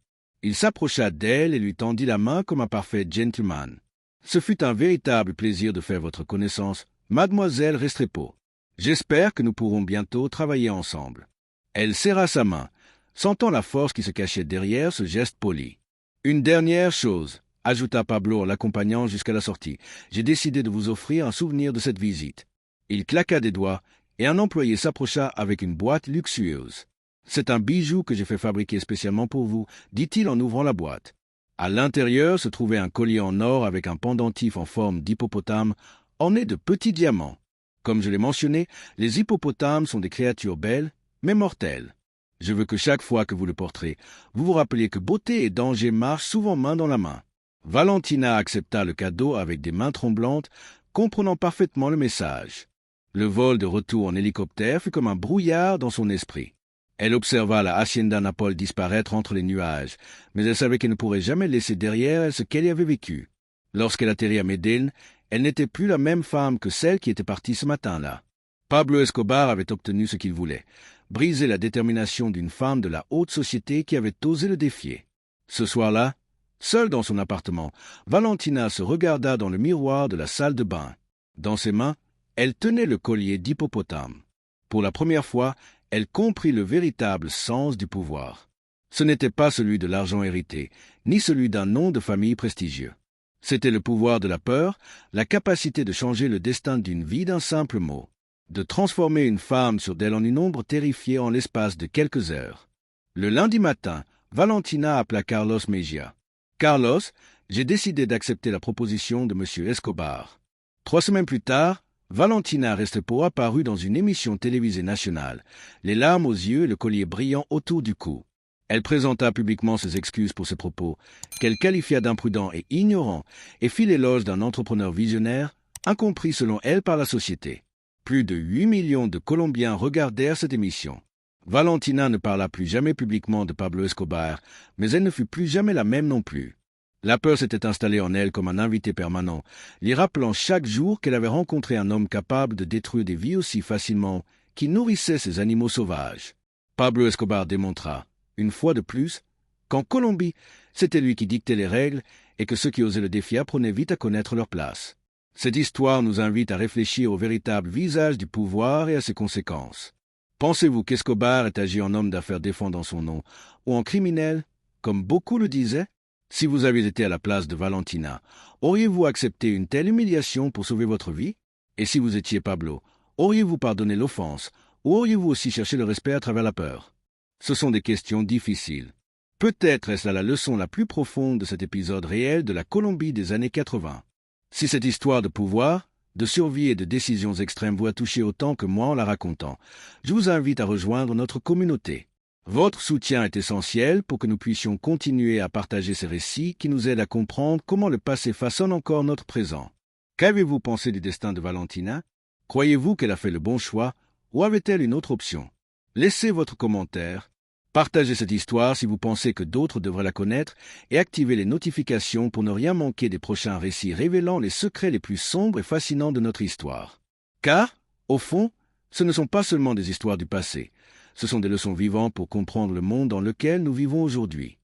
Il s'approcha d'elle et lui tendit la main comme un parfait gentleman. Ce fut un véritable plaisir de faire votre connaissance, mademoiselle Restrepo. J'espère que nous pourrons bientôt travailler ensemble. Elle serra sa main, sentant la force qui se cachait derrière ce geste poli. Une dernière chose, ajouta Pablo en l'accompagnant jusqu'à la sortie. J'ai décidé de vous offrir un souvenir de cette visite. Il claqua des doigts et un employé s'approcha avec une boîte luxueuse. C'est un bijou que j'ai fait fabriquer spécialement pour vous, dit-il en ouvrant la boîte. À l'intérieur se trouvait un collier en or avec un pendentif en forme d'hippopotame orné de petits diamants. Comme je l'ai mentionné, les hippopotames sont des créatures belles, mais mortelles. Je veux que chaque fois que vous le porterez, vous vous rappeliez que beauté et danger marchent souvent main dans la main. Valentina accepta le cadeau avec des mains tremblantes, comprenant parfaitement le message. Le vol de retour en hélicoptère fut comme un brouillard dans son esprit. Elle observa la Hacienda Naples disparaître entre les nuages, mais elle savait qu'elle ne pourrait jamais laisser derrière elle ce qu'elle y avait vécu. Lorsqu'elle atterrit à Medellín, elle n'était plus la même femme que celle qui était partie ce matin-là. Pablo Escobar avait obtenu ce qu'il voulait, briser la détermination d'une femme de la haute société qui avait osé le défier. Ce soir-là, seule dans son appartement, Valentina se regarda dans le miroir de la salle de bain. Dans ses mains, elle tenait le collier d'hippopotame. Pour la première fois, elle comprit le véritable sens du pouvoir. Ce n'était pas celui de l'argent hérité, ni celui d'un nom de famille prestigieux. C'était le pouvoir de la peur, la capacité de changer le destin d'une vie d'un simple mot, de transformer une femme sourde d'elle en une ombre terrifiée en l'espace de quelques heures. Le lundi matin, Valentina appela Carlos Mejia. « Carlos, j'ai décidé d'accepter la proposition de M. Escobar. » 3 semaines plus tard, Valentina Restrepo apparut dans une émission télévisée nationale, les larmes aux yeux et le collier brillant autour du cou. Elle présenta publiquement ses excuses pour ses propos, qu'elle qualifia d'imprudents et ignorants, et fit l'éloge d'un entrepreneur visionnaire, incompris selon elle par la société. Plus de 8 millions de Colombiens regardèrent cette émission. Valentina ne parla plus jamais publiquement de Pablo Escobar, mais elle ne fut plus jamais la même non plus. La peur s'était installée en elle comme un invité permanent, lui rappelant chaque jour qu'elle avait rencontré un homme capable de détruire des vies aussi facilement, qui nourrissait ces animaux sauvages. Pablo Escobar démontra, une fois de plus, qu'en Colombie, c'était lui qui dictait les règles et que ceux qui osaient le défier apprenaient vite à connaître leur place. Cette histoire nous invite à réfléchir au véritable visage du pouvoir et à ses conséquences. Pensez-vous qu'Escobar ait agi en homme d'affaires défendant son nom, ou en criminel, comme beaucoup le disaient? Si vous aviez été à la place de Valentina, auriez-vous accepté une telle humiliation pour sauver votre vie? Et si vous étiez Pablo, auriez-vous pardonné l'offense, ou auriez-vous aussi cherché le respect à travers la peur? Ce sont des questions difficiles. Peut-être est-ce là la leçon la plus profonde de cet épisode réel de la Colombie des années 80. Si cette histoire de pouvoir, de survie et de décisions extrêmes vous a touché autant que moi en la racontant, je vous invite à rejoindre notre communauté. Votre soutien est essentiel pour que nous puissions continuer à partager ces récits qui nous aident à comprendre comment le passé façonne encore notre présent. Qu'avez-vous pensé du destin de Valentina? Croyez-vous qu'elle a fait le bon choix ou avait-elle une autre option? Laissez votre commentaire. Partagez cette histoire si vous pensez que d'autres devraient la connaître et activez les notifications pour ne rien manquer des prochains récits révélant les secrets les plus sombres et fascinants de notre histoire. Car, au fond, ce ne sont pas seulement des histoires du passé, ce sont des leçons vivantes pour comprendre le monde dans lequel nous vivons aujourd'hui.